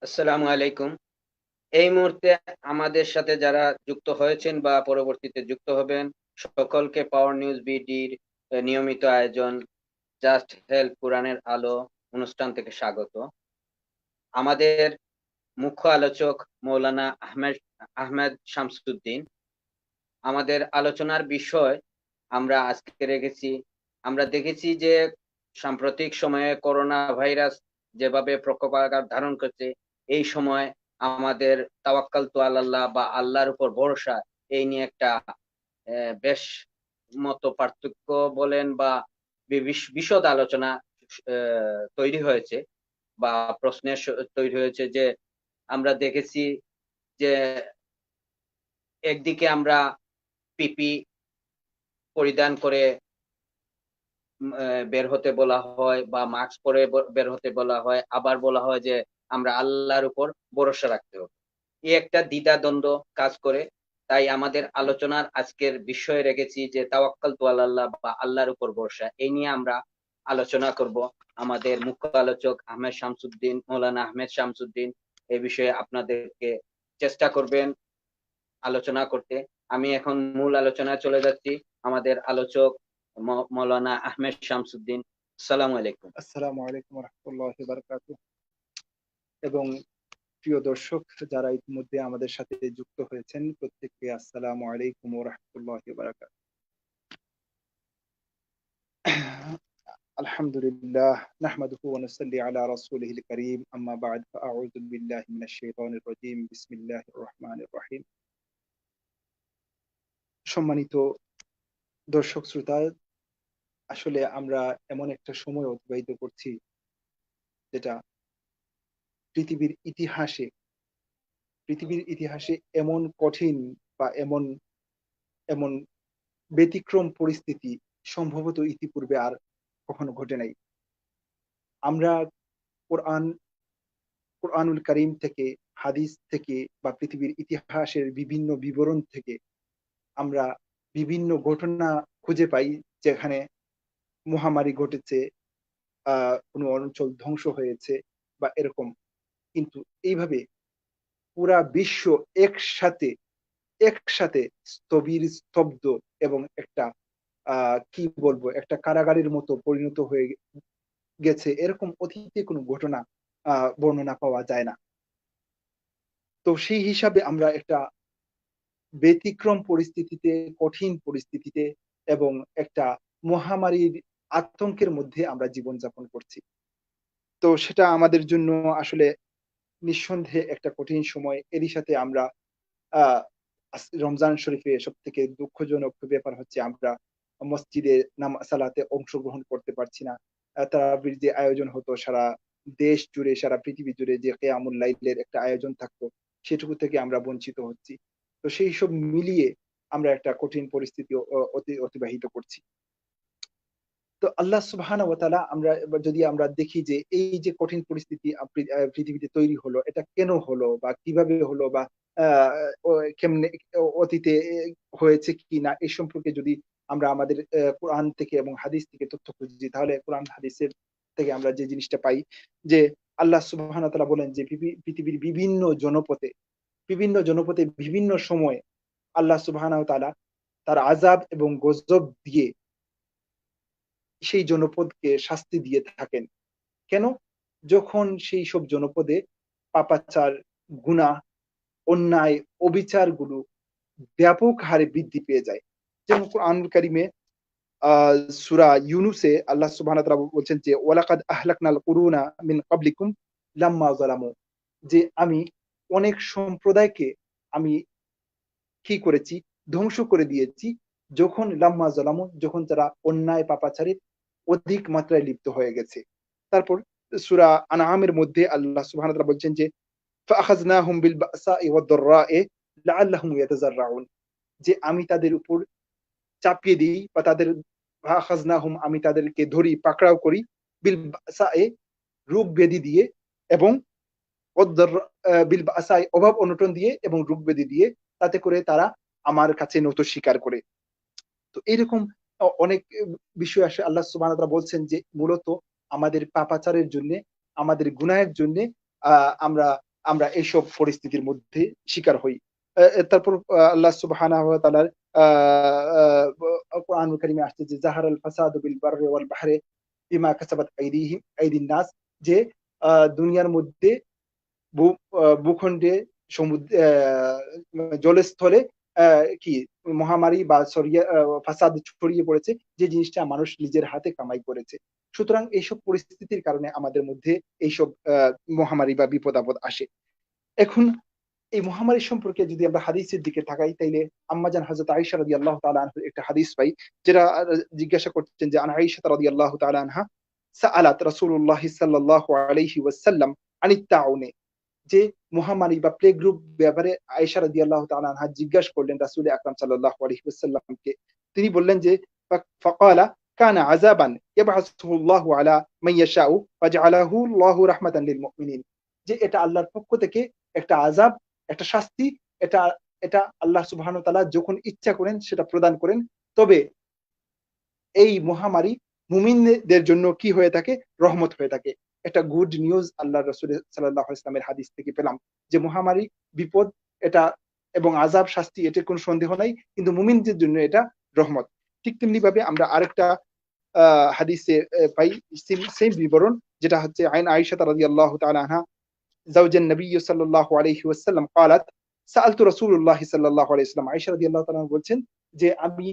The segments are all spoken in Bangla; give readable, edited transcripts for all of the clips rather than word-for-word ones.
আসসালামু আলাইকুম। এই মুহূর্তে আমাদের সাথে যারা যুক্ত হয়েছেন বা পরবর্তীতে যুক্ত হবেন, সকলকে পাওয়ার নিউজ বিডির নিয়মিত আয়োজন জাস্ট হেল্প কোরআনের আলো অনুষ্ঠান থেকে স্বাগত। আমাদের মুখ্য আলোচক মৌলানা আহমেদ শামসুদ্দিন। আমাদের আলোচনার বিষয় আমরা আজকে রেখেছি, আমরা দেখেছি যে সাম্প্রতিক সময়ে করোনা ভাইরাস যেভাবে প্রকোপ আকার ধারণ করছে, এই সময় আমাদের তাওয়াক্কালতু আলাল্লাহ বা আল্লাহর উপর ভরসা, এই নিয়ে একটা বেশ মত পার্থক্য বলেন বা বিশদ আলোচনা তৈরি হয়েছে বা প্রশ্নের তৈরি হয়েছে যে আমরা দেখেছি যে একদিকে আমরা পিপি পরিধান করে বের হতে বলা হয় বা মাস্ক পরে বের হতে বলা হয়। আবার বলা হয় যে আমরা আল্লাহর উপর ভরসা রাখতে হবে। এই একটা দ্বিধাদ্বন্দ্ব কাজ করে। তাই আমাদের আলোচনার আজকের বিষয় রেখেছি যে তাওয়াক্কালতু আলাল্লাহ বা আল্লাহর উপর ভরসা। এই নিয়ে আমরা আলোচনা করব। আমাদের মুখ্য আলোচক মৌলানা আহমেদ শামসুদ্দিন এই বিষয়ে আপনাদেরকে চেষ্টা করবেন আলোচনা করতে। আমি এখন মূল আলোচনায় চলে যাচ্ছি। আমাদের আলোচক মৌলানা আহমেদ শামসুদ্দিন। আসসালামু আলাইকুম। আসসালামু আলাইকুম রহমতুল্লাহি বারাকাতুহু। এবং প্রিয় দর্শক যারা ইতিমধ্যে আমাদের সাথে যুক্ত হয়েছেন প্রত্যেককে আসসালামু আলাইকুম রহমতুল্লাহি বারাকাতুহু। আলহামদুলিল্লাহ নাহমাদুহু ওয়া নুসাল্লি আলা রাসূলিহিল কারীম আম্মা বা'দ ফাআউযু বিল্লাহি মিনাশ শাইতানির রাজীম বিসমিল্লাহির রহমানির রহিম। সম্মানিত দর্শক শ্রোতা, আসলে আমরা এমন একটা সময় অতিবাহিত করছি যেটা পৃথিবীর ইতিহাসে পৃথিবীর ইতিহাসে এমন কঠিন বা এমন এমন ব্যতিক্রম পরিস্থিতি সম্ভবত ইতিপূর্বে আর কখনো ঘটে নাই। আমরা কোরআন কোরআনুল কারীম থেকে, হাদিস থেকে বা পৃথিবীর ইতিহাসের বিভিন্ন বিবরণ থেকে আমরা বিভিন্ন ঘটনা খুঁজে পাই যেখানে মহামারী ঘটেছে, কোনো অঞ্চল ধ্বংস হয়েছে বা এরকম। কিন্তু এইভাবে পুরা বিশ্ব একসাথে একসাথে স্তব্ধ এবং একটা কি বলবো, একটা কারাগারের মতো পরিণত হয়ে গেছে, এরকম অতীতে কোনো ঘটনা বর্ণনা পাওয়া যায় না। তো সেই হিসাবে আমরা একটা ব্যতিক্রম পরিস্থিতিতে, কঠিন পরিস্থিতিতে এবং একটা মহামারীর আতঙ্কের মধ্যে আমরা জীবনযাপন করছি। তো সেটা আমাদের জন্য আসলে নিঃসন্দেহে একটা কঠিন সময়। এরই সাথে আমরা আহ রমজান শরীফে সব থেকে দুঃখজনক ব্যাপার হচ্ছে আমরা মসজিদে সালাতে অংশগ্রহণ করতে পারছি না। তারাবির যে আয়োজন হতো সারা দেশ জুড়ে, সারা পৃথিবী জুড়ে যে কিয়ামুল লাইলের একটা আয়োজন থাকতো, সেটুকু থেকে আমরা বঞ্চিত হচ্ছি। তো সেই সব মিলিয়ে আমরা একটা কঠিন পরিস্থিতি অতিবাহিত করছি। তো আল্লাহ সুবহানাহু ওয়া তাআলা, আমরা এবার যদি আমরা দেখি যে এই যে কঠিন পরিস্থিতি পৃথিবীতে তৈরি হলো, এটা কেন হলো বা কিভাবে হলো বা আহ, কেমনে অতীতে হয়েছে কি না, এই সম্পর্কে যদি আমরা আমাদের কোরআন থেকে এবং হাদিস থেকে তথ্য খুঁজি, তাহলে কোরআন হাদিসের থেকে আমরা যে জিনিসটা পাই যে আল্লাহ সুবহানাহু ওয়া তাআলা বলেন যে পৃথিবীর বিভিন্ন জনপদে বিভিন্ন সময় আল্লাহ সুবহানাহু ওয়া তাআলা তার আযাব এবং গজব দিয়ে সেই জনপদকে শাস্তি দিয়ে থাকেন। কেন? যখন সেই সব জনপদে পাপাচার, গুনাহ, অন্যায়, অবিচারগুলো ব্যাপক হারে বৃদ্ধি পেয়ে যায়। যেমন কোরআনুল কারীমে সূরা ইউনূসে আল্লাহ সুবহানাহু ওয়া তাআলা বলছেন যে ওয়ালাকাদ আহলাকনাল কুরুনা মিন ক্বাবলিকুম লাম্মা যালামু, যে আমি অনেক সম্প্রদায়কে আমি কি করেছি, ধ্বংস করে দিয়েছি, যখন লাম্মা জালামু, যখন তারা অন্যায় পাপাচারে অধিক মাত্রায় লিপ্ত হয়ে গেছে। তারপর সূরা আনআমের মধ্যে আল্লাহ সুবহানাহু ওয়া তাআলা বলছেন যে ফাআখাযনাহুম বিল বাসাই ওয়াদ দাররায়ে লাআল্লাহুম ইয়াতাযাররাউন, যে আমি তাদের উপর চাপিয়ে দিই বা তাদের ফাআখাযনাহুম, আমি তাদেরকে ধরি, পাকড়াও করি, বিল বাসায়ে, রোগ ব্যাধি দিয়ে, এবং বিল বাসাই, অভাব অনটন দিয়ে এবং রোগ ব্যাধি দিয়ে, তাতে করে তারা আমার কাছে নত স্বীকার করে। তো এইরকম অনেক বিষয় আসে। আল্লাহ সুবহানাহু ওয়া তাআলা বলছেন যে মূলত আমাদের পাপাচারের জন্য, আমাদের গুনাহের জন্য আমরা আমরা এইসব পরিস্থিতির মধ্যে শিকার হই। তারপর আল্লাহ সুবহানাহু ওয়া তাআলার কোরআনুল কারীমে আসছে যে জাহারাল ফাসাদু বিল বাররি ওয়াল বাহরি বিমা কাসাবাত আইদিন নাস, যে দুনিয়ার মধ্যে ভূখণ্ডে, সমুদ্রে, জলস্থলে কি মহামারী বা ফাসাদ ছড়িয়ে পড়েছে, যে জিনিসটা মানুষ নিজের হাতে কামাই করেছে। সুতরাং এইসব পরিস্থিতির কারণে আমাদের মধ্যে এইসব মহামারী বা বিপদ আপদ আসে। এখন এই মহামারী সম্পর্কে যদি আমরা হাদিসের দিকে তাকাই, তাইলে আম্মাজান হযরত আয়েশা রাদিয়াল্লাহু তাআলা আনহার একটা হাদিস পাই, যেটা জিজ্ঞাসা করছেন যে আন আয়েশা রাদিয়াল্লাহু তাআলা আনহা সাআলাত রাসূলুল্লাহ সাল্লাল্লাহু আলাইহি ওয়াসাল্লাম আনিত তাউনে, যে মহামারী বা প্লেগ গ্রুপ ব্যাপারে আয়েশা রাদিয়াল্লাহু তাআলা আনহা জিজ্ঞাসা করলেন রাসূল আকরাম সাল্লাল্লাহু আলাইহি ওয়াসাল্লামকে। তিনি বললেন যে ফাকালা কানা আযাবান ইয়াবআসুহু আল্লাহু আলা মান ইয়াশাউ ফাজআলাহু আল্লাহু রাহমাতান লিল মুমিনিন, যে এটা আল্লাহর পক্ষ থেকে একটা আযাব, একটা শাস্তি। এটা এটা আল্লাহ সুবহানাহু ওয়া তাআলা যখন ইচ্ছা করেন সেটা প্রদান করেন। তবে এই মহামারী মুমিনদের জন্য কি হয়ে থাকে? রহমত হয়ে থাকে। একটা গুড নিউজ আল্লাহ রাসূল সাল্লাল্লাহু আলাইহি ওয়াসাল্লামের হাদিস থেকে পেলাম যে মহামারী, বিপদ, এটা এবং আযাব, শাস্তি, এটার কোনো সন্দেহ নাই, কিন্তু মুমিনদের জন্য এটা রহমত। ঠিক তেমনি ভাবে আমরা আরেকটা হাদিসে পাই সেম বিবরণ, যেটা হচ্ছে আইন আয়েশা রাদিয়াল্লাহু তাআলা আনহা জাওজান নবী সাল্লাল্লাহু আলাইহি ওয়াসাল্লাম قالت سألت رسول الله সাল্লাল্লাহু আলাইহি ওয়াসাল্লাম, আয়েশা রাদিয়াল্লাহু তাআলা বলছেন যে আমি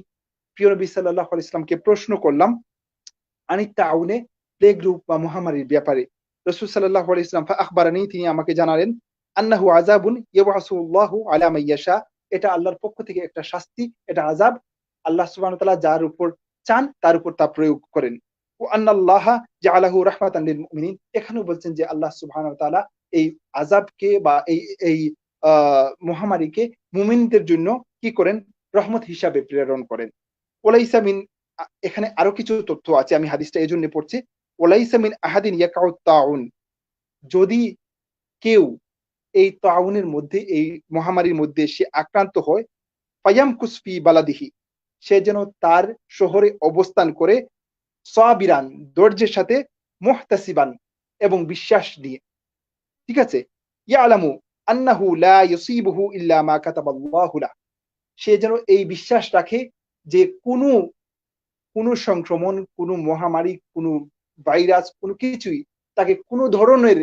প্রিয় নবী সাল্লাল্লাহু আলাইহি ওয়াসাল্লামকে প্রশ্ন করলাম আনিত তাউনে, প্লেগ গ্রুপ বা মহামারীর ব্যাপারে। রাসূল সাল্লাল্লাহু আলাইহি ওয়াসাল্লাম ফাআখবারানি, তিনি আমাকে জানালেন আন্নাহু আযাবুন ইয়াবআসুল্লাহু আলা মান ইয়াশা, এটা আল্লাহর পক্ষ থেকে একটা শাস্তি, এটা আযাব। আল্লাহ সুবহানাহু ওয়া তাআলা যার উপর চান তার উপর তা প্রয়োগ করেন। ওয়া আন্নাল্লাহা জাআলাহু রাহমাতান লিল মুমিনিন, এখানেও বলছেন যে আল্লাহ সুবহানাহু ওয়া তাআলা এই আযাবকে বা এই মহামারীকে মুমিনদের জন্য কি করেন? রহমত হিসাবে প্রেরণ করেন। ওয়ালাইসা মিন, এখানে আরো কিছু তথ্য আছে, আমি হাদিসটা এজন্য পড়ছি। ওয়ালাইসা মিন আহাদিন ইয়াকাউ তাউন, যদি কেউ এই তাউনের মধ্যে, এই মহামারীর মধ্যে সে আক্রান্ত হয়, ফায়ামকুস ফি বালাদিহি, সে যেন তার শহরে অবস্থান করে, সাবিরান, ধৈর্যের সাথে, মুহতাসিবান, এবং বিশ্বাস নিয়ে। ঠিক আছে? ইয়ালামু আন্নাহু লা ইউসিবুহু ইল্লা মা কাতাবাল্লাহু লাহ, সে যেন এই বিশ্বাস রাখে যে কোনো সংক্রমণ, কোনো মহামারী, কোনো ভাইরাস, কোনো কিছুই তাকে কোনো ধরনের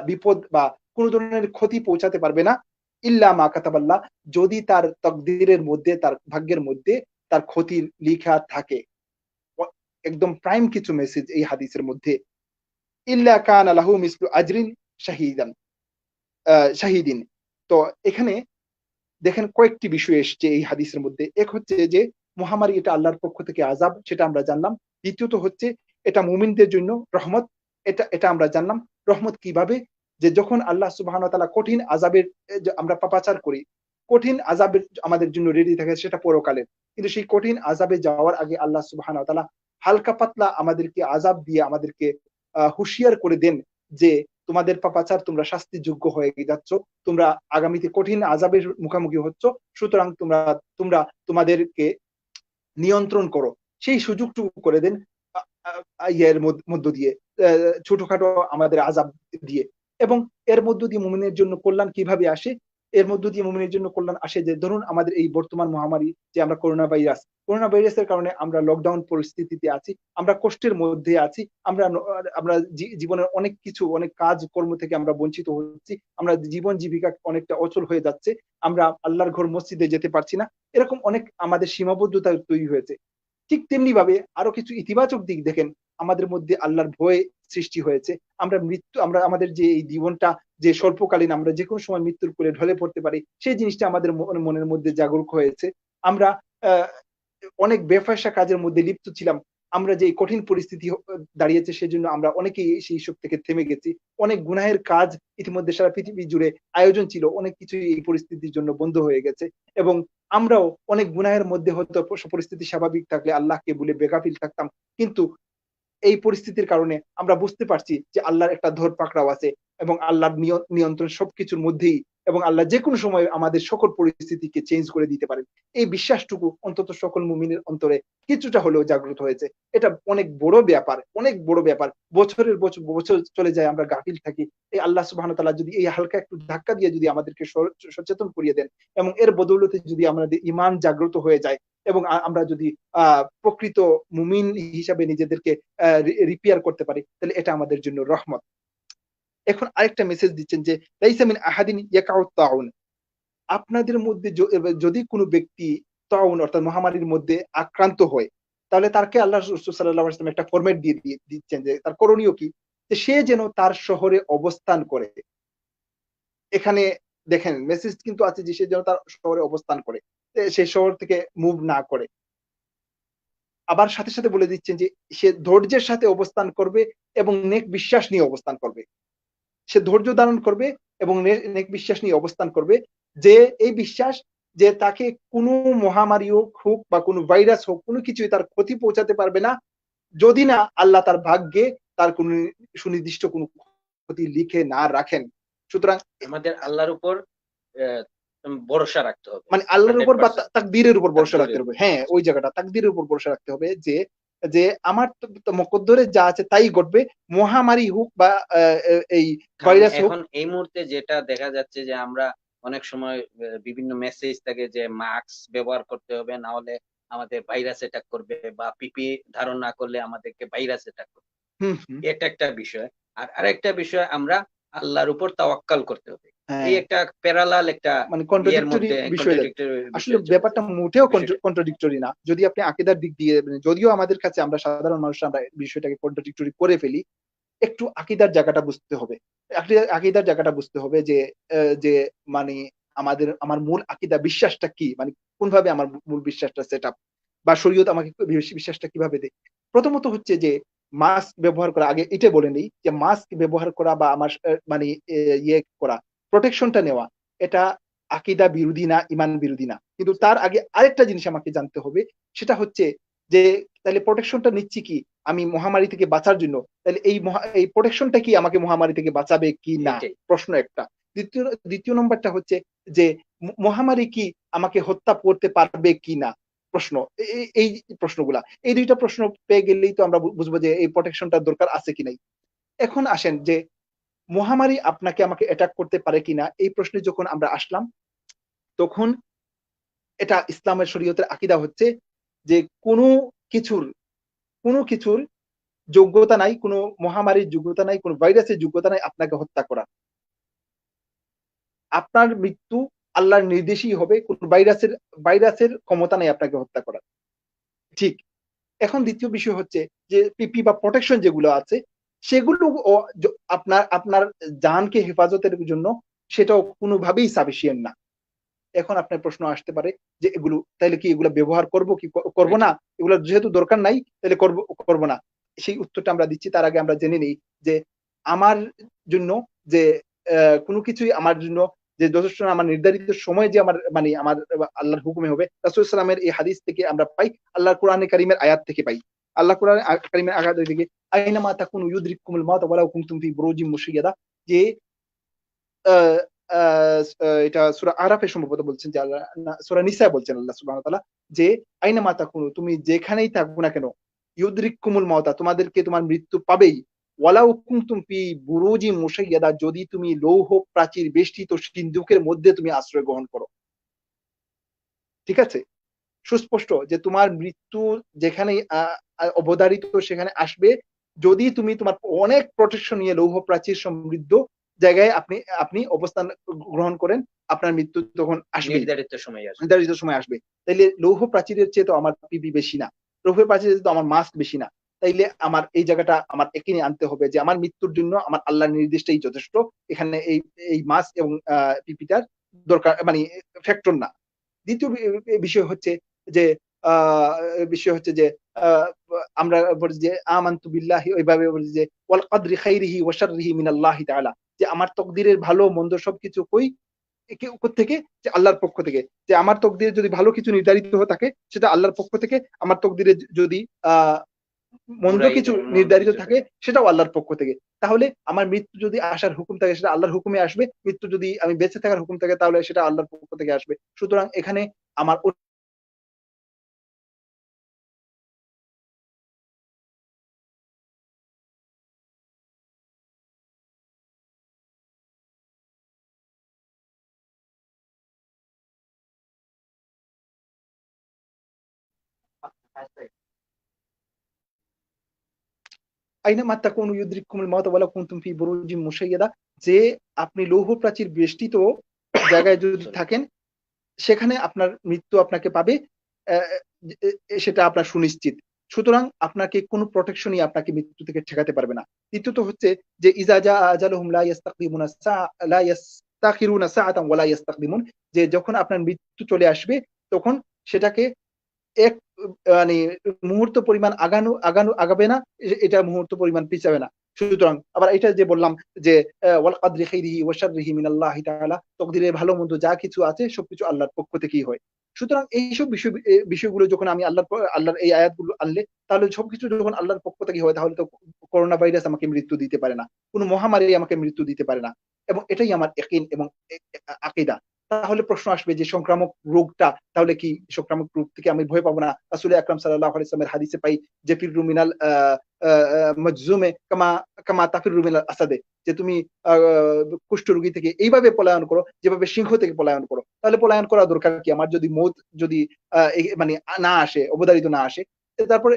বিপদ বা কোনো ধরনের ক্ষতি পৌঁছাতে পারবে না, ইল্লা মা কাতাবাল্লাহ, যদি তার তকদিরের মধ্যে, তার ভাগ্যের মধ্যে তার ক্ষতি লিখা থাকে। একদম প্রাইম কিছু মেসেজ এই হাদিসের মধ্যে। ইল্লা কানা লাহু মিসলু আজরিন শাহিদান শাহিদিন। তো এখানে দেখেন কয়েকটি বিষয় এসছে এই হাদিসের মধ্যে। এক হচ্ছে যে মহামারী এটা আল্লাহর পক্ষ থেকে আযাব, সেটা আমরা জানলাম। দ্বিতীয়ত হচ্ছে এটা মুমিনদের জন্য রহমত, এটা এটা আমরা জানলাম। রহমত কিভাবে? যে যখন আল্লাহ সুবহানাহু ওয়া তাআলা কঠিন আযাবের আমরা পাপাচার করি, কঠিন আযাবের আমাদের জন্য রেডি থাকে, সেটা পরকালের। কিন্তু সেই কঠিন আযাবে যাওয়ার আগে আল্লাহ সুবহানাহু ওয়া তাআলা হালকা পাতলা আমাদেরকে আযাব দিয়ে আমাদেরকে হুঁশিয়ার করে দেন যে তোমাদের পাপাচার, তোমরা শাস্তির যোগ্য হয়ে যাচ্ছ, তোমরা আগামীতে কঠিন আযাবের মুখোমুখি হচ্ছ, সুতরাং তোমরা তোমরা তোমাদেরকে নিয়ন্ত্রণ করো। সেই সুযোগটুকু করে দেন ইয়ের মধ্য দিয়ে, ছোটখাটো আমাদের আযাব দিয়ে। এবং এর মধ্য দিয়ে মুমিনের জন্য কল্যাণ কিভাবে আসে? এর মধ্য দিয়ে মুমিনের জন্য কল্যাণ আসে যে ধরুন আমাদের এই বর্তমান মহামারী যে আমরা করোনা ভাইরাসের কারণে আমরা লকডাউন পরিস্থিতিতে আছি, আমরা কষ্টের মধ্যে আছি, আমরা আমরা জীবনের অনেক কিছু, অনেক কাজ কর্ম থেকে আমরা বঞ্চিত হচ্ছি, আমরা জীবন জীবিকা অনেকটা অচল হয়ে যাচ্ছে, আমরা আল্লাহর ঘর মসজিদে যেতে পারছি না, এরকম অনেক আমাদের সীমাবদ্ধতা তৈরি হয়েছে। ঠিক তেমনি ভাবে আরো কিছু ইতিবাচক দিক দেখেন, আমাদের মধ্যে আল্লাহর ভয় সৃষ্টি হয়েছে। আমরা আমাদের যে এই জীবনটা যে স্বল্পকালীন, আমরা যে কোনো সময় মৃত্যুর কোলে ঢলে পড়তে পারি, সেই জিনিসটা আমাদের মনের মধ্যে জাগরুক হয়েছে। আমরা আহ, অনেক বেফায়সা কাজের মধ্যে লিপ্ত ছিলাম, আমরা যে কঠিন পরিস্থিতি দাঁড়িয়েছে সেজন্য আমরা অনেকেই সেই সব থেকে থেমে গেছি। অনেক গুনাহের কাজ ইতিমধ্যে সারা পৃথিবী জুড়ে আয়োজন ছিল, অনেক কিছু এই পরিস্থিতির জন্য বন্ধ হয়ে গেছে। এবং আমরাও অনেক গুনাহের মধ্যে হয়তো পরিস্থিতি স্বাভাবিক থাকলে আল্লাহকে বলে বেগাফিল থাকতাম, কিন্তু এই পরিস্থিতির কারণে আমরা বুঝতে পারছি যে আল্লাহর একটা ধর পাকড়াও আছে এবং আল্লাহর নিয়ন্ত্রণ সবকিছুর মধ্যেই এবং আল্লাহ যে কোনো সময় আমাদের সকল পরিস্থিতিকে চেঞ্জ করে দিতে পারেন। এই বিশ্বাসটুকু অন্তত সকল মুমিনের অন্তরে কিছুটা হলেও জাগ্রত হয়েছে। এটা অনেক বড় ব্যাপার, অনেক বড় ব্যাপার। বছরের বছর বছর চলে যায়, আমরা গাফিল থাকি। এই আল্লাহ সুবহানাহু ওয়া তাআলা যদি এই হালকা একটু ধাক্কা দিয়ে যদি আমাদেরকে সচেতন করিয়ে দেন, এবং এর বদৌলতে যদি আমাদের ঈমান জাগ্রত হয়ে যায়, এবং আমরা যদি প্রকৃত মুমিন হিসাবে নিজেদেরকে রিপেয়ার করতে পারি, তাহলে এটা আমাদের জন্য রহমত। এখন আরেকটা মেসেজ দিচ্ছেন যে লাইসা মিন আহাদিন ইয়াকাউ তাউন, আপনাদের মধ্যে যদি কোনো ব্যক্তি তাউন অর্থাৎ মহামারীর মধ্যে আক্রান্ত হয়, তাহলে তাকে আল্লাহ রাসূল সাল্লাল্লাহু আলাইহি ওয়াসাল্লাম একটা ফরম্যাট দিয়ে দিচ্ছেন যে তার করণীয় কি, যে সে যেন তার শহরে অবস্থান করে। এখানে দেখেন মেসেজ কিন্তু আছে যে সে যেন তার শহরে অবস্থান করে, সে শহর থেকে মুভ না করে। আবার সাথে সাথে বলে দিচ্ছেন যে সে ধৈর্যের সাথে অবস্থান করবে এবং নেক বিশ্বাস নিয়ে অবস্থান করবে। সে ধৈর্য ধারণ করবে এবং নেক বিশ্বাস নিয়ে অবস্থান করবে, যে এই বিশ্বাস যে তাকে কোনো মহামারী হোক বা কোনো ভাইরাস হোক, কোনো কিছুই তার ক্ষতি পৌঁছাতে পারবে না, যদি না আল্লাহ তার ভাগ্যে তার কোনো সুনির্দিষ্ট কোনো ক্ষতি লিখে না রাখেন। সুতরাং আমাদের আল্লাহর উপর আহ, ভরসা রাখতে হবে, মানে আল্লাহর উপর বা 100%। তাকদীরের উপর ভরসা রাখতে তাকদীরের হবে। উপর। হ্যাঁ, ওই জায়গাটা তাকদীরের উপর ভরসা রাখতে হবে, যে যে আমার তো মকদ্দরে যা আছে তাই ঘটবে। মহামারী হোক বা এই কারণ ভাইরাস হোক। এখন এই মুহূর্তে যেটা দেখা যাচ্ছে যে আমরা অনেক সময় বিভিন্ন মেসেজ থাকে যে মাস্ক ব্যবহার করতে হবে, না হলে আমাদের ভাইরাস অ্যাটাক করবে, বা পিপি ধারণ না করলে আমাদেরকে ভাইরাস অ্যাটাক করবে। হুম, হুম। এটা একটা বিষয়। আর আরেকটা বিষয়, আমরা আল্লাহর উপর তাওয়াক্কাল করতে হবে। এই হ্যাঁ, একটা প্যারালাল একটা মানে ইয়ের কন্ট্রাডিক্টরি মধ্যে বিষয় যায়। কন্ট্রাডিক্টরি আসলে বিষয় চলে ব্যাপারটা যায় মোটেও বিষয়টা। কন্ট্রাডিক্টরি না। যদি আপনি আকীদার দিক দিয়ে, মানে যদিও আমাদের কাছে আমরা সাধারণ মানুষ আমরা বিষয়টাকে কন্ট্রাডিক্টরি করে ফেলি। একটু আকীদার জায়গাটা বুঝতে হবে। আকীদার জায়গাটা বুঝতে হবে যে যে মানে আমার মূল আকীদা বিশ্বাসটা কি? মানে কোনভাবে আমার মূল বিশ্বাসটা সেট আপ, বা শরীয়ত আমাকে বিশ্বাসটা কিভাবে দেয়। প্রথমত হচ্ছে যে মাস্ক ব্যবহার করা, আগে এটা বলে নেই যে মাস্ক ব্যবহার করা বা আমার মানে ইয়ে করা, প্রোটেকশনটা নেওয়া, এটা আকীদা বিরোধী না, ঈমান বিরোধী না। কিন্তু তার আগে আরেকটা জিনিস আমাকে জানতে হবে। সেটা হচ্ছে যে তাইলে প্রোটেকশনটা নিচ্ছি কি আমি মহামারী থেকে বাঁচার জন্য। তাইলে এই প্রোটেকশনটা কি আমাকে মহামারী থেকে বাঁচাবে কি না? এইটাই। প্রশ্ন একটা। দ্বিতীয় দ্বিতীয় নম্বরটা হচ্ছে যে মহামারী কি আমাকে হত্যা করতে পারবে কিনা? প্রশ্ন। এই প্রশ্নগুলা। এই ২ টা প্রশ্ন পেয়ে গেলেই তো আমরা বুঝবো যে এই প্রোটেকশনটার দরকার আছে কি নাই। এখন আসেন যে মহামারী আপনাকে আমাকে অ্যাটাক করতে পারে কিনা, এই প্রশ্নে যখন আমরা আসলাম, তখন এটা ইসলামের শরীয়তের আকীদা হচ্ছে যে কোন কিছুর কোন কিছুর যোগ্যতা নাই, কোন মহামারীর যোগ্যতা নাই, কোন ভাইরাসের যোগ্যতা নাই আপনাকে হত্যা করার। আপনার মৃত্যু আল্লাহর নির্দেশেই হবে। কোন ভাইরাসের ক্ষমতা নাই আপনাকে হত্যা করার। ঠিক। এখন দ্বিতীয় বিষয় হচ্ছে যে পিপি বা প্রোটেকশন যেগুলো আছে, সেগুলো ও আপনার আপনার জানকে হেফাজতের জন্য সেটাও কোনোভাবেই সাফিসিয়েন্ট না। এখন আপনার প্রশ্ন আসতে পারে যে তাইলে কি এগুলো ব্যবহার করব কি করব না? ওইটাই। এগুলো যেহেতু দরকার নাই, তাইলে করব না। সেই উত্তরটা আমরা দিচ্ছি। তার আগে আমরা জেনে নেই যে আমার জন্য যে কোন কিছুই আমার জন্য যে যথেষ্ট না, আমার নির্ধারিত সময় যে আমার মানে আমার আল্লাহর হুকুমে হবে। রাসূল সাল্লাল্লাহু আলাইহি ওয়াসাল্লামের এই হাদিস থেকে আমরা পাই, আল্লাহর কোরআনে কারীমের আয়াত থেকে পাই। আল্লাহ কোরআনে কারীমের আয়াত থেকে আইনামা তাকুনু ইউদরিকুমুল মাউত ওয়ালাউ কুনতুম ফি বুরুজিম মুশাইয়াদা, যে আ আ এটা সূরা আরাফে সম্ভবত বলছেন যে আল্লাহ, না সূরা নিসায় বলছেন আল্লাহ সুবহানাহু ওয়া তাআলা যে আইনামা তাকুনু, তুমি যেখানেই থাকো না কেন, ইউদরিকুমুল মাউতা, তোমাদেরকে তোমার মৃত্যু পাবেই। ওয়ালাউ কুনতুম ফি বুরুজিম মুশাইয়াদা, যদি তুমি লৌহ প্রাচীর বেষ্টিত সিন্ধুকের মধ্যে তুমি আশ্রয় গ্রহণ করো। ঠিক আছে? সুস্পষ্ট যে তোমার মৃত্যু যেখানেই অবধারিত সেখানে আসবে, যদি তুমি তোমার অনেক প্রোটেকশন নিয়ে লৌহ প্রাচীর সমৃদ্ধ জায়গায় আপনি আপনি অবস্থান গ্রহণ করেন, আপনার মৃত্যু তখন আসবেই। নির্ধারিত সময় আসবে। নির্ধারিত সময় আসবে। তাইলে লৌহ প্রাচীরের চেয়ে তো আমার পিপি বেশি না। লৌহ প্রাচীরের চেয়ে তো আমার মাস্ক বেশি না। তাইলে আমার এই জায়গাটা আমার এখানে আনতে হবে যে আমার মৃত্যুর জন্য আমার আল্লাহর নির্দেশটাই যথেষ্ট। এখানে এই মাস্ক এবং পিপিটার দরকার মানে ফ্যাক্টর না। দ্বিতীয় বিষয় হচ্ছে যে আ বিষয় হচ্ছে যে আ আমরা বলি যে আমানতু বিল্লাহি, ওইভাবে বলি যে ওয়াল কদরি খাইরিহি ওয়া শাররিহি মিনাল্লাহি তাআলা, যে আমার তকদিরের ভালো মন্দ সবকিছু কোত্থেকে? যে আল্লাহর পক্ষ থেকে। যে আমার তকদিরে যদি ভালো কিছু নির্ধারিত হয়ে থাকে সেটা আল্লাহর পক্ষ থেকে। আমার তকদিরে যদি আ মন্দ বুরাই কিছু এবং মন্দ নির্ধারিত কিছু থাকে, থেকে। সেটাও আল্লাহর পক্ষ থেকে। তাহলে আমার মৃত্যু যদি আসার হুকুম থাকে, সেটা আল্লাহর হুকুমে আসবে। মৃত্যু যদি আমি বেঁচে থাকার হুকুম থাকে, তাহলে সেটা আল্লাহর পক্ষ থেকে আসবে। সুতরাং এখানে আমার আইনামা তাকুনু ইউদরিককুমুল মাউত ওয়ালাউ কুনতুম ফি বুরুজিম মুশাইয়াদা, যে আপনি লৌহ প্রাচীর বেষ্টিত জায়গায় যদি Sorry. থাকেন, সেখানে আপনার মৃত্যু আপনাকে পাবে। অ্যা সেটা আপনার সুনিশ্চিত। সুতরাং আপনাকে কোনো প্রটেকশনই আপনাকে মৃত্যু থেকে ঠেকাতে পারবে না। দ্বিতীয়ত হচ্ছে যে ইযা জাআ আজালুহুম লা ইস্তাখিরুনা সাআতান ওয়া লা ইস্তাকদিমুন, যে যখন আপনার মৃত্যু চলে আসবে, তখন সেটাকে এক মানে মুহূর্ত পরিমাণ আগাবে না, এটা মুহূর্ত পরিমাণ পিছাবে না। সুতরাং আবার এটা যে বললাম যে ওয়াল কদরি খাইরিহি ওয়া শাররিহি মিনাল্লাহি তাআলা, তকদিরের ভালো মন্দ যা কিছু আছে সবকিছু আল্লাহর পক্ষ থেকেই হয়। সুতরাং এইসব বিষয়গুলো যখন আমি আল্লাহর এই আয়াতগুলো আনলে, তাহলে সবকিছু যখন আল্লাহর পক্ষ থেকে হয়, তাহলে তো করোনা ভাইরাস আমাকে মৃত্যু দিতে পারে না। কোন মহামারী আমাকে মৃত্যু দিতে পারে না। এবং এটাই আমার ইয়াকিন এবং আকীদা। তাহলে প্রশ্ন আসবে যে সংক্রামক রোগটা, তাহলে কি সংক্রামক রোগ থেকে আমি ভয় পাবো না? রাসূল আকরাম সাল্লাল্লাহু আলাইহি ওয়াসাল্লামের হাদিসে পাই যে ফিররু মিনাল মাজজুমে কামা কামা তাফিররু মিনাল আসাদে, যে তুমি আ কুষ্ঠরোগী থেকে এইভাবে পলায়ন করো যেভাবে সিংহ থেকে পলায়ন করো। তাহলে পলায়ন করার দরকার কি? আমার যদি মউত যদি মানে না আসে, অবধারিত না আসে। তারপরে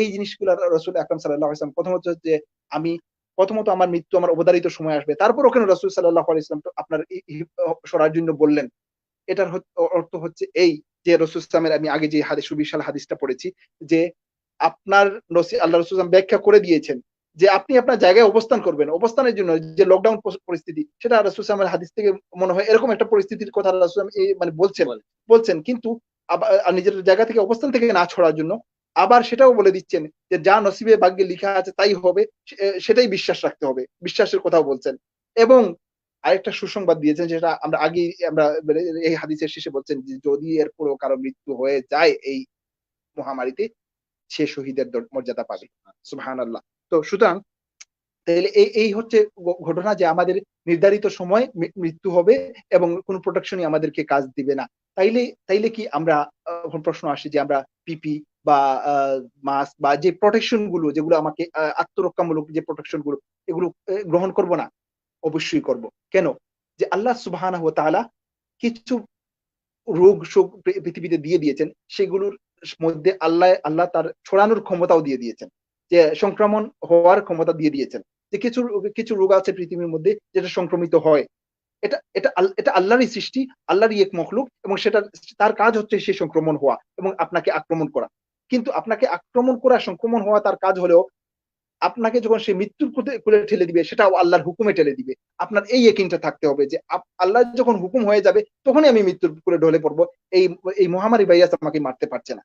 এই জিনিসগুলা রাসূল আকরাম সাল্লাল্লাহু আলাইহি ওয়াসাল্লাম প্রথমত যে আমি প্রথমত আমার মৃত্যু আমার অবধারিত সময় আসবে। তারপরও কেন রাসূল সাল্লাল্লাহু আলাইহি ওয়াসাল্লাম তো আপনার সরার জন্য বললেন? এটার অর্থ হচ্ছে এই যে রাসূল সাল্লাল্লাহু আমি আগে যে সুবিশাল হাদিসটা পড়েছি, যে আপনার আল্লাহ রাসূল ব্যাখ্যা করে দিয়েছেন যে আপনি আপনার জায়গায় অবস্থান করবেন। অবস্থানের জন্য যে লকডাউন পরিস্থিতি, সেটা রাসূল সাল্লাল্লাহু হাদিস থেকে মনে হয় এরকম একটা পরিস্থিতির কথা রাসূল মানে বলছেন। বল। বলছেন কিন্তু নিজের জায়গা থেকে অবস্থান থেকে না ছড়ার জন্য আবার সেটাও বলে দিচ্ছেন যে যা নসিবে ভাগ্যে লিখা আছে তাই হবে, সেটাই বিশ্বাস রাখতে হবে। বিশ্বাসের কথাও বলছেন। এবং আরেকটা সুসংবাদ দিয়েছেন, যেটা আমরা আগেই মানে এই হাদিসের শেষে বলছেন যে যদি এরপরেও কারো মৃত্যু হয়ে যায় এই মহামারীতে, সে শহীদের মর্যাদা পাবে। সুবহানাল্লাহ। তো সুতরাং তাইলে এই হচ্ছে ঘটনা, যে আমাদের নির্ধারিত সময় মৃত্যু হবে এবং কোন প্রোটেকশনই আমাদেরকে কাজ দিবে না। তাইলে কি আমরা এখন প্রশ্ন আসে যে আমরা পিপি বা আ মাস্ক বা যে প্রোটেকশন গুলো, যেগুলো আমাকে আত্মরক্ষামূলক যে প্রোটেকশন গুলো, এগুলো গ্রহণ করব না? অবশ্যই করব। কেন? যে আল্লাহ সুবহানাহু ওয়া তাআলা কিছু রোগ-শোক পৃথিবীতে দিয়ে দিয়েছেন। সেগুলোর মধ্যে আল্লাহ তার ছড়ানোর ক্ষমতাও দিয়ে দিয়েছেন। যে সংক্রমণ হওয়ার ক্ষমতা দিয়ে দিয়েছেন। যে কিছু রোগ আছে পৃথিবীর মধ্যে যেটা সংক্রমিত হয়। এটা আল্লাহরই সৃষ্টি, আল্লাহরই এক মখলুক, এবং তার কাজ হচ্ছে সেই সংক্রমণ হওয়া এবং আপনাকে আক্রমণ করা। কিন্তু আপনাকে আক্রমণ করা, সংক্রমণ হওয়া তার কাজ হলেও আপনাকে যখন সে মৃত্যুর কোলে ঠেলে দিবে, সেটাও আল্লাহর হুকুমে ঠেলে দিবে। আপনার এই ইয়াকিনটা থাকতে হবে যে আল্লাহর যখন হুকুম হয়ে যাবে, তখনই আমি মৃত্যুর কোলে ঢলে পড়বো। এই এই মহামারী ভাইরাস আমাকে মারতে পারছে না।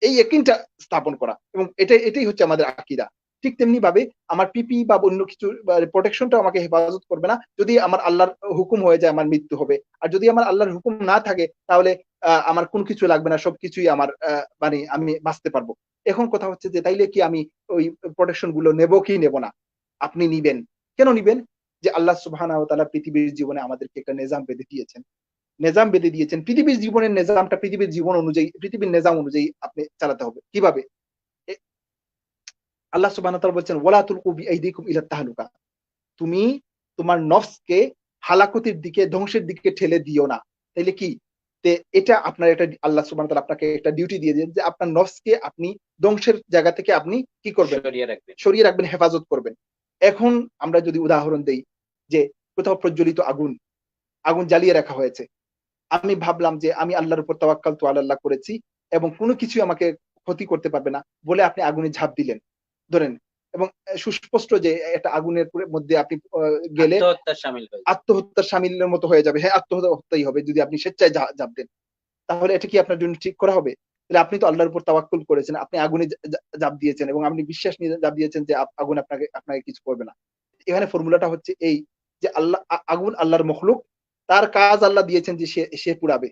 এই ইয়াকিনটা স্থাপন করা, এবং এটাই হচ্ছে আমাদের আকীদা। ঠিক তেমনি ভাবে আমার পিপি বা অন্য কিছু প্রোটেকশনটাও আমাকে হেফাজত করবে না, যদি আমার আল্লাহর হুকুম হয়ে যায় আমার মৃত্যু হবে। আর যদি আমার আল্লাহর হুকুম না থাকে, তাহলে আমার কোন কিছু লাগবে না। সবকিছুই আমার মানে আমি বাঁচতে পারবো। এখন কথা হচ্ছে যে তাইলে কি আমি ওই প্রোটেকশন গুলো নেব কি নেব না? আপনি নিবেন। কেন নিবেন? যে আল্লাহ সুবহানাহু ওয়া তাআলা পৃথিবীর জীবনে আমাদেরকে একটা নিজাম বেঁধে দিয়েছেন। নিজাম বেঁধে দিয়েছেন। পৃথিবীর জীবনের নিজামটা পৃথিবীর জীবন অনুযায়ী, পৃথিবীর নিজাম অনুযায়ী আপনি চালাতে হবে। কিভাবে? এ আল্লাহ সুবহানাহু ওয়া তাআলা বলছেন, "ওয়ালা তুলকু বিআইদিকুম ইলাত তাহলুকা।" তুমি তোমার নফসকে হালাকতির দিকে, ধ্বংসের দিকে ঠেলে দিও না। তাইলে কি? এটা আপনার একটা আল্লাহ সুবহানাহু ওয়া তাআলা আপনাকে একটা ডিউটি দিয়ে দিয়েছেন যে আপনার নফসকে আপনি ধ্বংসের জায়গা থেকে আপনি কি করবেন? সরিয়ে রাখবেন। সরিয়ে রাখবেন, হেফাজত করবেন। এখন আমরা যদি উদাহরণ দেই যে কোথাও প্রজ্বলিত আগুন, আগুন জ্বালিয়ে রাখা হয়েছে। আমি ভাবলাম যে আমি আল্লাহর উপর তাওয়াক্কালতু আলাল্লাহ করেছি এবং কোন কিছুই আমাকে ক্ষতি করতে পারবে না বলে আপনি আগুনে ঝাঁপ দিলেন। ধরেন, এবং সুস্পষ্ট যে একটা আগুনের মধ্যে আপনি গেলে আত্মহত্যার শামিল হয়ে যায়। আত্মহত্যার শামিলের মতো হয়ে যাবে। হ্যাঁ, আত্মহত্যাই হবে যদি আপনি স্বেচ্ছায় ঝাঁপ দেন। তাহলে এটা কি আপনার জন্য ঠিক করা হবে? তাহলে আপনি তো আল্লাহর উপর তাওয়াক্কুল করেছেন। আপনি আগুনে ঝাঁপ দিয়েছেন এবং আপনি বিশ্বাস নিয়ে ঝাঁপ দিয়েছেন যে আগুন আপনাকে কিছু করবে না। এখানে ফর্মুলাটা হচ্ছে এই যে আগুন আল্লাহর মখলুক। তার কাজ আল্লাহ দিয়েছেন যে সে পুড়াবে।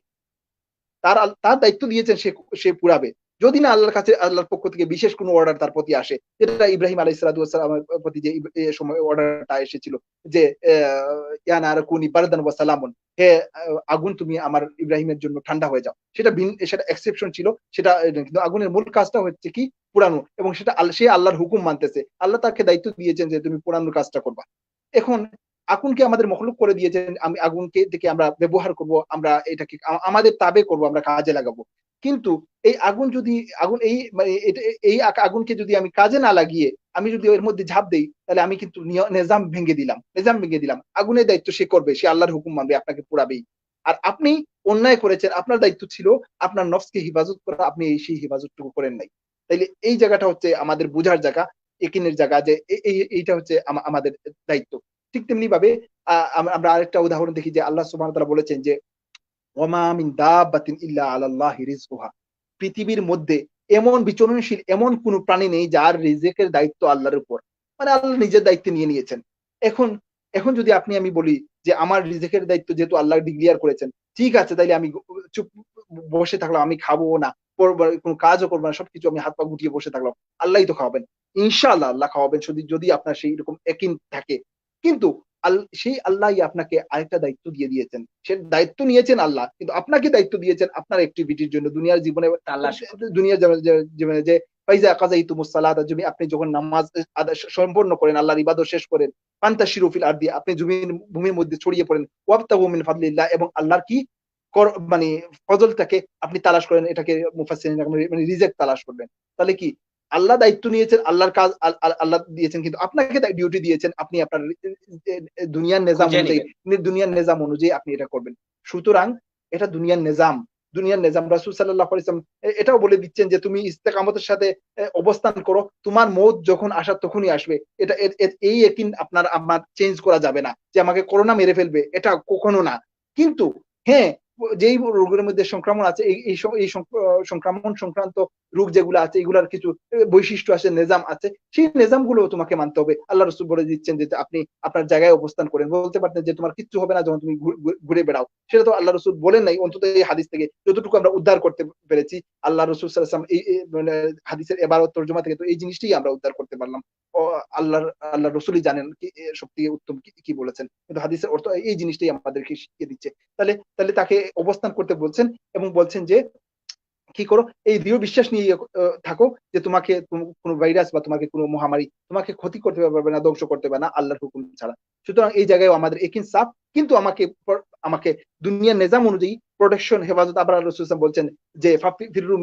তার দায়িত্ব দিয়েছেন সে পুড়াবে। যদি না আল্লাহর কাছে আল্লাহর পক্ষ থেকে বিশেষ কোনো অর্ডার তার প্রতি আসে, যেটা ইব্রাহিম আলাইহিস সালাতু ওয়াস সালামের প্রতি যে সময় অর্ডারটা এসেছিল যে ইয়া নার কুনি বারদান ওয়া সালামুন, হে আগুন তুমি আমার ইব্রাহিমের জন্য ঠান্ডা হয়ে যাও। সেটা এক্সেপশন ছিল। সেটা কিন্তু আগুনের মূল কাজটা হচ্ছে কি পোড়ানো, এবং সেটা সে আল্লাহর হুকুম মানতেছে। আল্লাহ তাকে দায়িত্ব দিয়েছেন যে তুমি পোড়ানোর কাজটা করবা। এখন আগুনকে আমাদের মখলুক করে দিয়েছেন, আমি আগুনকে থেকে আমরা ব্যবহার করব, আমরা এটাকে আমাদের তাবে করব, আমরা কাজে লাগাবো। কিন্তু এই আগুন যদি আগুন এই মানে এটা এই আগুনকে যদি আমি কাজে না লাগিয়ে আমি যদি এর মধ্যে ঝাঁপ দেই, তাহলে আমি কিন্তু নিজাম ভেঙে দিলাম, নিজাম ভেঙে দিলাম। আগুনের দায়িত্ব সে করবে, সে আল্লাহর হুকুম মানবে, আপনাকে পোড়াবেই। আর আপনি অন্যায় করেছেন, আপনার দায়িত্ব ছিল আপনার নফসকে হেফাজত করা, আপনি সেই হেফাজতটুকু করেন নাই। তাইলে এই জায়গাটা হচ্ছে আমাদের বুঝার জায়গা, একিনের জায়গা, যে এইটা হচ্ছে আমাদের দায়িত্ব। ঠিক তেমনি ভাবে আমরা আরেকটা উদাহরণ দেখি যে আল্লাহ সুবহানাহু ওয়া তাআলা বলেছেন যে ওয়ামা মিন দাব্বাতিন ইল্লা আলাল্লাহি রিজকুহা। পৃথিবীর মধ্যে এমন বিচরণশীল এমন কোন প্রাণী নেই যার রিজিকের দায়িত্ব আল্লাহর উপর। মানে আল্লাহ নিজের দায়িত্বে নিয়ে নিয়েছেন। এখন এখন যদি আমি বলি যে আমার রিজিকের দায়িত্ব যেহেতু আল্লাহ ডিক্লিয়ার করেছেন, ঠিক আছে তাইলে আমি চুপ বসে থাকলাম, আমি খাবো না, কোন কাজও করবো না, সবকিছু আমি হাত পা গুটিয়ে বসে থাকলাম। আল্লাহই তো খাওয়াবেন। ইনশাআল্লাহ আল্লাহ খাওয়াবেন যদি আপনার সেই রকম ইয়াকিন থাকে। কিন্তু সেই আল্লাহই আপনাকে আরেকটা দায়িত্ব দিয়ে দিয়েছেন। সে দায়িত্ব নিয়েছেন আল্লাহ, কিন্তু আপনাকে দায়িত্ব দিয়েছেন আপনার অ্যাক্টিভিটির জন্য, দুনিয়ার জীবনে, তালাশ করা। দুনিয়ার জীবনে যে ফাইজা কাযাইতুমুস সালাতা, যদি আপনি যখন নামাজ সম্পূর্ণ করেন, আল্লাহর ইবাদত শেষ করেন, ফান্তাশিরু ফিল আরদি, আপনি ভূমির মধ্যে ছড়িয়ে পড়েন, ওয়াবতাগু মিন ফাদলিল্লাহ, এবং আল্লাহর কি মানে ফজলটাকে আপনি তালাশ করেন, এটাকে মুফাসসিরিন মানে রিজিক তালাশ করবেন। তাহলে কি আল্লাহ দায়িত্ব নিয়েছেন, আল্লাহর কাজ আল্লাহ দিয়েছেন, কিন্তু আপনাকে ডিউটি দিয়েছেন, আপনি আপনার দুনিয়ার নিজাম খুঁজে অনুযায়ী, নিবেন। দুনিয়ার নিজাম অনুযায়ী আপনি এটা করবেন। সুতরাং এটা দুনিয়ার নিজাম, দুনিয়ার নিজাম। রাসূল সাল্লাল্লাহু আলাইহি ওয়াসাল্লাম এটাও বলে দিচ্ছেন যে তুমি ইস্তেকামতের সাথে অবস্থান করো, তোমার মউত যখন আসার তখনই আসবে। এটা এই ইয়াকিন আমার চেঞ্জ করা যাবে না যে আমাকে করোনা মেরে ফেলবে, এটা কখনো না। কিন্তু হ্যাঁ, যেই রোগের মধ্যে সংক্রমণ আছে, এই সংক্রমণ সংক্রান্ত রোগ যেগুলো আছে, এগুলার কিছু বৈশিষ্ট্য আছে, নিজাম আছে, সেই নিজাম গুলো তোমাকে মানতে হবে। আল্লাহ রসুল বলে দিচ্ছেন যে আপনি আপনার জায়গায় অবস্থান করেন। বলতে পারতেন যে তোমার কিচ্ছু হবে না যখন তুমি ঘুরে বেড়াও, সেটা তো আল্লাহ রসুল বলেন নাই, অন্তত এই হাদিস থেকে যতটুকু আমরা উদ্ধার করতে পেরেছি। আল্লাহ রসুল সাল্লাল্লাহু আলাইহি ওয়াসাল্লাম এই মানে হাদিসের এবারত তর্জমা থেকে তো এই জিনিসটাই আমরা উদ্ধার করতে পারলাম। ও আল্লাহ রসুলই জানেন কি সব থেকে উত্তম কি বলেছেন, কিন্তু হাদিসের অর্থ এই জিনিসটাই আমাদেরকে শিখিয়ে দিচ্ছে। তাহলে তাকে অবস্থান করতে বলছেন, এবং বলছেন যে কি করো, এই দৃঢ় বিশ্বাস নিয়ে থাকো যে তোমাকে কোনো ভাইরাস বা তোমাকে কোনো মহামারী তোমাকে ক্ষতি করতে পারবে না, ধ্বংস করতে পারবে না আল্লাহর হুকুম ছাড়া। সুতরাং এই জায়গায় আমাদের একিন সাফ, কিন্তু আমাকে দুনিয়ার নিজাম অনুযায়ী প্রোটেকশন, হেফাজত। আবার রাসূল সাল্লাল্লাহু আলাইহি ওয়াসাল্লাম বলছেন যে ফিররু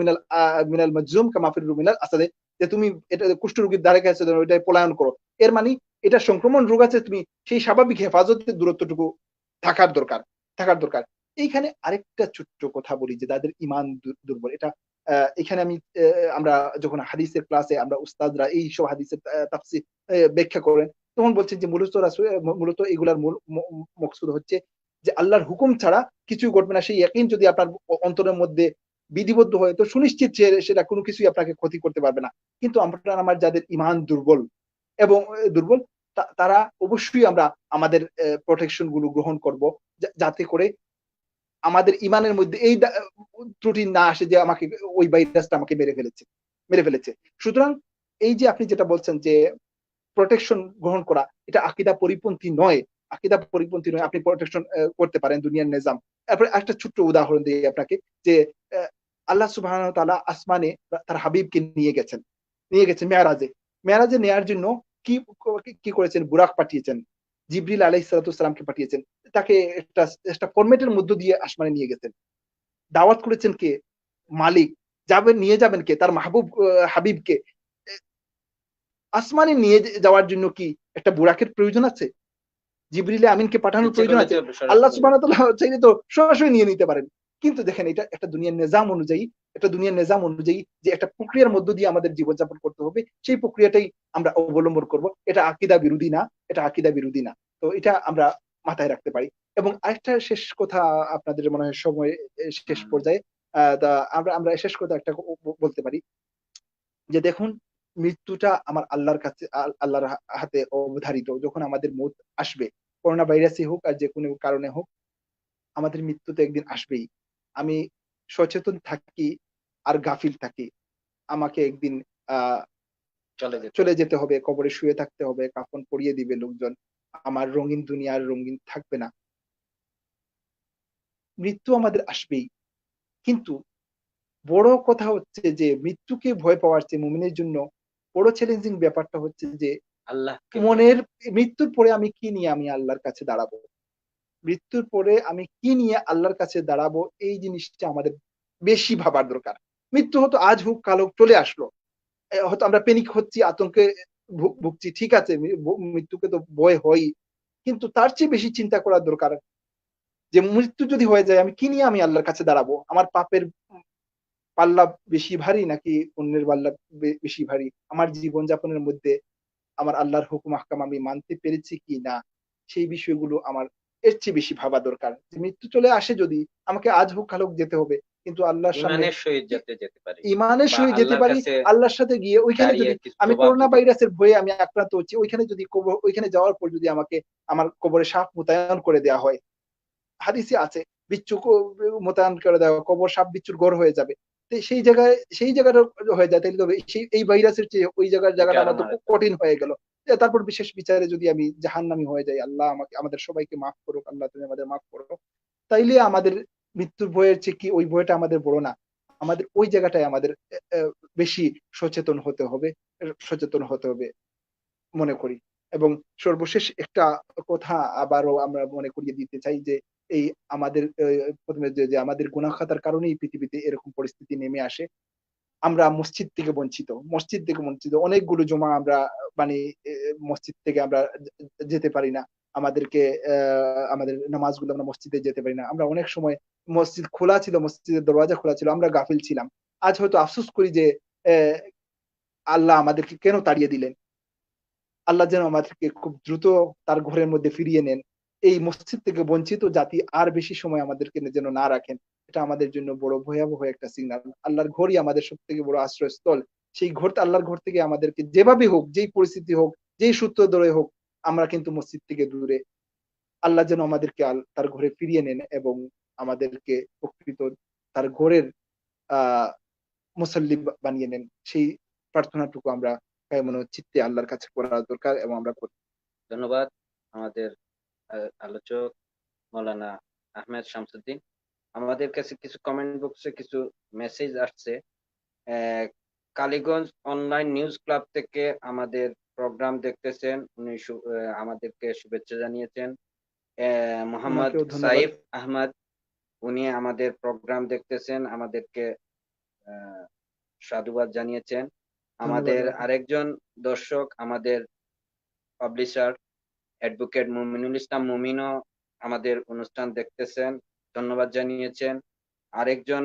মিনাল মাজজুম কামা ফিররু মিনাল আসাদে, যে তুমি এটা কুষ্ঠ রোগীর ধারে কাছে ওইটা পলায়ন করো। এর মানে এটা সংক্রমণ রোগ আছে, তুমি সেই স্বাভাবিক হেফাজতের দূরত্বটুকু থাকার দরকার, থাকার দরকার। এইখানে আরেকটা ছোট্ট কথা বলি যে তাদের ইমান দুর্বল, এটা এখানে আমরা যখন হাদিসের ক্লাসে আমরা উস্তাদরা এইসব হাদিসের তাফসীর ব্যাখ্যা করেন, তখন বলছেন যে মূলত এগুলার মূল মকসুদ হচ্ছে যে আল্লাহর হুকুম ছাড়া কিছুই ঘটবে না। সেই ইয়াকিন যদি আপনার অন্তরের মধ্যে বিধিবদ্ধ হয়, তো সুনিশ্চিত সেটা কোনো কিছুই আপনাকে ক্ষতি করতে পারবে না। কিন্তু আমার যাদের ইমান দুর্বল এবং দুর্বল, তারা অবশ্যই আমরা আমাদের প্রোটেকশন গুলো গ্রহণ করব, যাতে করে আমাদের ইমানের মধ্যে এই ত্রুটি না আসে যে আমাকে ওই ভাইরাসটা আমাকে মেরে ফেলেছে। সুতরাং এই যে আপনি যেটা বলছেন যে প্রোটেকশন গ্রহণ করা, এটা আকীদা পরিপন্থী নয়। আকীদা পরিপন্থী নয়, আপনি প্রোটেকশন করতে পারেন দুনিয়ার নিজাম। তারপরে একটা ছোট্ট উদাহরণ দিই আপনাকে যে আল্লাহ সুবহানাহু ওয়া তাআলা আসমানে তার হাবিবকে নিয়ে গেছেন মেরাজে। মেরাজে নেয়ার জন্য কি কি করেছেন? বুরাক পাঠিয়েছেন, জিবরিল আলাইহিস সালাতু ওয়াস সালামকে পাঠিয়েছেন। তাকে একটা ফরমেটের মধ্য দিয়ে আসমানে নিয়ে গেছেন। দাওয়াত করেছেন কে? মালিক। নিয়ে যাবেন কে? তার মাহবুব হাবিবকে। এ আসমানে নিয়ে যাওয়ার জন্য কি একটা বুরাকের প্রয়োজন আছে? জিবরিল আমিনকে পাঠানোর ইচ্ছে প্রয়োজন করলে আছে? তো আল্লাহ সরাসরি। সুবহানাহু ওয়া তাআলা চাইলে তো সরাসরি নিয়ে নিতে পারেন। কিন্তু দেখেন, এটা একটা দুনিয়ার নিজাম অনুযায়ী, যে একটা প্রক্রিয়ার মধ্য দিয়ে আমাদের জীবনযাপন করতে হবে, সেই প্রক্রিয়াটাই আমরা অবলম্বন করব। এটা আকীদা বিরোধী না, এটা আকীদা বিরোধী না। তো এটা আমরা মাথায় রাখতে পারি। এবং আরেকটা শেষ কথা, আপনাদের মনে হয় সময় শেষ হুম। পর্যায়ে। তা আমরা শেষ কথা একটা বলতে পারি যে দেখুন, মৃত্যুটা আমার আল্লাহর কাছে, আল্লাহর হাতে অবধারিত। যখন আমাদের মউত আসবে, করোনা ভাইরাসই হোক আর যেকোনো কারণে হোক, আমাদের মৃত্যু তো একদিন আসবেই। আমি সচেতন থাকি আর গাফিল থাকি, আমাকে একদিন আহ চলে যেতে চলে হবে। যেতে হবে, কবরে শুয়ে থাকতে হবে, কাফন পরিয়ে দিবে লোকজন, আমার রঙিন দুনিয়া আর রঙিন থাকবে না। মৃত্যু আমাদের আসবেই, কিন্তু বড় কথা হচ্ছে যে মৃত্যুকে ভয় পাওয়ার চেয়ে মুমিনের জন্য বড় চ্যালেঞ্জিং ব্যাপারটা হচ্ছে যে আল্লাহকে ভয় মনের, করা। মৃত্যুর পরে আমি কি নিয়ে আমি আল্লাহর কাছে দাঁড়াবো, মৃত্যুর পরে আমি কি নিয়ে আল্লাহর কাছে দাঁড়াবো, এই জিনিসটা আমাদের বেশি ভাবার দরকার। মৃত্যু হয়তো আজ হোক কাল হোক চলে আসলো, হয়তো আমরা প্যানিক হচ্ছি, আতঙ্কে ভুগছি, ঠিক আছে, মৃত্যুকে তো ভয় হয়, কিন্তু তার চেয়ে বেশি চিন্তা করার দরকার যে মৃত্যু যদি হয়ে যায় আমি কি নিয়ে আমি আল্লাহর কাছে দাঁড়াবো, আমার পাপের পাল্লা বেশি ভারী নাকি অন্যের পাল্লা বেশি ভারী, আমার জীবনযাপনের মধ্যে আমার আল্লাহর হুকুম আহকাম আমি মানতে পেরেছি কি না, সেই বিষয়গুলো আমার এর চেয়ে বেশি ভাবা দরকার। যে মৃত্যু চলে আসে যদি, আমাকে আজ হোক কাল হোক যেতে হবে, কিন্তু আল্লাহর সামনে ইমানের সহিত যাতে যেতে পারি, ইমানের বা সহিত যেতে আল্লাহর পারি। কাছে আল্লাহর সাথে গিয়ে ওইখানে দাঁড়িয়ে যদি কিছু আমি জবাব করোনা দিতে পারি। ভাইরাসের ভয়ে আমি আক্রান্ত হচ্ছি, ওইখানে যদি ওইখানে যাওয়ার পর যদি আমাকে আমার কবরে সাপ মোতায়েন করে দেওয়া হয়, হাদিসে আছে বিচ্ছু মোতায়েন করে দেওয়া, কবর সাপ বিচ্ছুর ঘর হয়ে যাবে। তো সেই জায়গাটা হয়ে যায়, তাহলে তো সেই এই ভাইরাসের চেয়ে ওই এটা জায়গাটা আরো আমার তো খুব মারাত্মক। কঠিন হয়ে গেল। তারপর বিশেষ বিচারে যদি আমি জাহান্নামী হয়ে যাই, আল্লাহ আমাকে আমাদের সবাইকে মাফ করুক, আল্লাহ তুমি আমাদের মাফ করো, তাইলে আমাদের মৃত্যুর ভয়ের চেয়ে কি ওই ভয়টা আমাদের বড় না? আমাদের ওই জায়গাটায় আমাদের বেশি সচেতন হতে হবে, সচেতন হতে হবে মনে করি। এবং সর্বশেষ একটা কথা আবারও আমরা মনে করিয়ে দিতে চাই যে এই আমাদের প্রথমে যে আমাদের গুনাহ খাতার কারণেই পৃথিবীতে এরকম পরিস্থিতি নেমে আসে। আমরা মসজিদ থেকে বঞ্চিত, অনেকগুলো জমা আমরা মানে মসজিদ থেকে আমরা যেতে পারি না, আমাদেরকে আমাদের নামাজগুলো আমরা মসজিদে যেতে পারি না, আমরা অনেক সময় মসজিদ খোলা ছিল, মসজিদের দরওয়াজা খোলা ছিল, আমরা গাফিল ছিলাম। আজ হয়তো আফসোস করি যে আল্লাহ আমাদেরকে কেন তাড়িয়ে দিলেন, আল্লাহ যেন আমাদেরকে খুব দ্রুত তার ঘরের মধ্যে ফিরিয়ে নেন, এই মসজিদ থেকে বঞ্চিত জাতি আর বেশি সময় আমাদেরকে যেন না রাখেন। এটা আমাদের জন্য বড় ভয়াবহ একটা সিগনাল। আল্লাহর ঘরই আমাদের সব থেকে বড় আশ্রয়স্থল। সেই ঘরটা, আল্লাহর ঘর থেকে আমাদেরকে যেভাবে হোক, যেই পরিস্থিতি হোক, যেই সূত্র ধরে হোক, আমরা কিন্তু মসজিদ থেকে দূরে। আল্লাহ যেন আমাদেরকে তার ঘরে ফিরিয়ে নেন এবং আমাদেরকে প্রকৃত তার ঘরের আহ মুসল্লি বানিয়ে নেন। সেই প্রার্থনাটুকু আমরা মনে চিত্তে আল্লাহর কাছে করা দরকার এবং আমরা করি। ধন্যবাদ আমাদের আলোচক মৌলানা আহমেদ শামসুদ্দিন। আমাদের কাছে কিছু কমেন্ট বক্সে কিছু মেসেজ আসছে। আহ, কালীগঞ্জ অনলাইন নিউজ ক্লাব থেকে আমাদের প্রোগ্রাম দেখতেছেন, উনি আমাদেরকে শুভেচ্ছা জানিয়েছেন। মোহাম্মদ ওনাকেও ধন্যবাদ। সাইফ আহমদ, উনি আমাদের প্রোগ্রাম দেখতেছেন, আমাদেরকে আহ, সাধুবাদ জানিয়েছেন। ধন্যবাদ আমাদের ভাই। আরেকজন দর্শক, আমাদের পাবলিশার অ্যাডভোকেট মুমিনুল ইসলাম মুমিনও আমাদের অনুষ্ঠান দেখতেছেন, ধন্যবাদ জানিয়েছেন। আরেকজন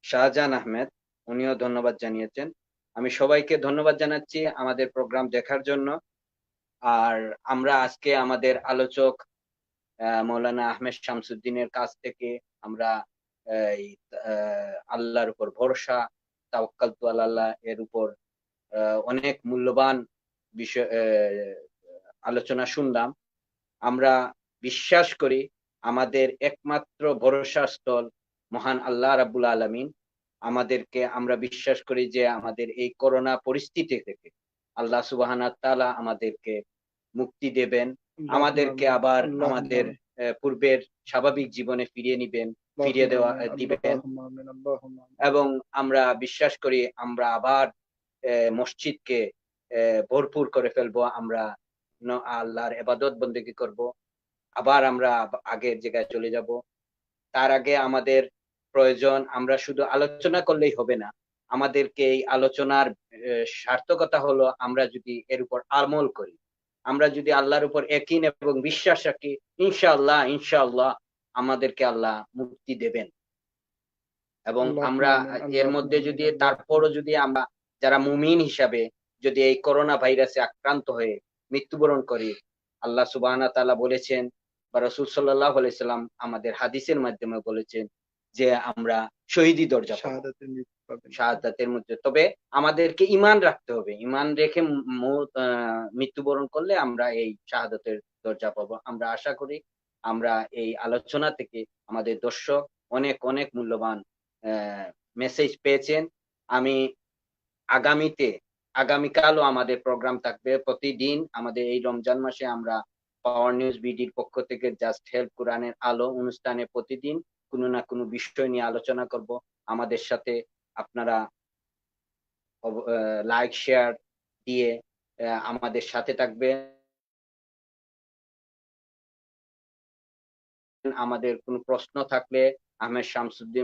শাহজাহান আহমেদ, উনিও ধন্যবাদ জানিয়েছেন। আমি সবাইকে ধন্যবাদ জানাচ্ছি আমাদের প্রোগ্রাম দেখার জন্য। আর আমরা আজকে আমাদের আলোচক মৌলানা আহমেদ শামসুদ্দিনের কাছ থেকে আমরা এই আল্লাহর উপর ভরসা, তাওয়াক্কালতু আলাল্লাহ এর উপর অনেক মূল্যবান বিষয় আলোচনা শুনলাম। আমরা বিশ্বাস করি আমাদের একমাত্র ভরসার স্থল মহান আল্লাহ রাব্বুল আলামিন। আমাদেরকে, আমরা বিশ্বাস করি যে আমাদের এই করোনা পরিস্থিতি থেকে আল্লাহ সুবহানাহু তাআলা আমাদেরকে মুক্তি দেবেন, আল্লাহুম্মা আমাদেরকে আমিন, আবার আল্লাহুম্মা আমাদের আমিন, পূর্বের স্বাভাবিক জীবনে ফিরিয়ে নিবেন, ফিরিয়ে আল্লাহুম্মা দেওয়া আমিন, দিবেন। আল্লাহুম্মা আমিন, আল্লাহুম্মা আমিন। এবং আমরা বিশ্বাস করি আমরা আবার মসজিদকে ভরপুর করে ফেলবো, আমরা আল্লাহর ইবাদত বন্দেগী করব, আবার আমরা আগের জায়গায় চলে যাব। তার আগে আমাদের প্রয়োজন, আমরা শুধু আলোচনা করলেই হবে না, আমাদেরকে এই আলোচনার সার্থকতা হলো আমরা যদি এর উপর আমল করি, আমরা যদি আল্লাহর উপর ইয়াকিন এবং বিশ্বাস রাখি, ইনশাআল্লাহ ইনশাআল্লাহ আমাদেরকে আল্লাহ মুক্তি দেবেন। এবং আমরা আল্লাহুম্মা আমিন, এর আল্লাহুম্মা মধ্যে আমিন, যদি, আল্লাহুম্মা তারপরও আমিন। যদি আমরা যারা মুমিন হিসাবে যদি এই করোনা ভাইরাসে আক্রান্ত হয়ে মৃত্যুবরণ করি, আল্লাহ সুবহানাহু ওয়া তাআলা বলেছেন, বা রাসূল সাল্লাল্লাহু আলাইহি সাল্লাম আমাদের হাদিসের মাধ্যমে বলেছেন যে আমরা শহীদি দরজা পাবো, শাহাদাতের মৃত্যু পাবেন। শাহাদাতের মধ্যে। তবে আমাদেরকে ঈমান রাখতে হবে, ঈমান রেখে মৃত্যুবরণ করলে আমরা এই শাহাদাতের দরজা পাবো। আমরা আশা করি আমরা এই আলোচনা থেকে আমাদের দর্শক অনেক অনেক মূল্যবান মেসেজ পেয়েছেন। আমি আগামীকালও আমাদের প্রোগ্রাম থাকবে। প্রতিদিন আমাদের এই রমজান মাসে আমরা পাওয়ার নিউজ বিডির পক্ষ থেকে জাস্ট হেল্প কোরআনের আলো অনুষ্ঠানে প্রতিদিন কোনো না কোনো বিষয় নিয়ে আলোচনা করব। আমাদের সাথে আপনারা লাইক শেয়ার দিয়ে আমাদের সাথে থাকবেন। আমাদের কোনো প্রশ্ন থাকলে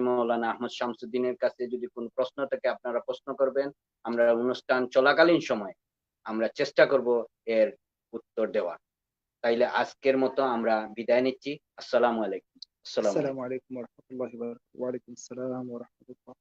মৌলানা আহমদ শামসুদ্দিনের কাছে যদি কোনো প্রশ্ন থাকে আপনারা প্রশ্ন করবেন। আমরা অনুষ্ঠান চলাকালীন সময় আমরা চেষ্টা করব এর উত্তর দেওয়ার। তাইলে আজকের মতো আমরা বিদায় নিচ্ছি। আসসালামু আলাইকুম। আসসালামু আসসালামু আলাইকুম। আলাইকুম ওয়া রাহমাতুল্লাহি ওয়া বারাকাতুহু। ওয়া আলাইকুম আসসালাম ওয়া রাহমাতুল্লাহ।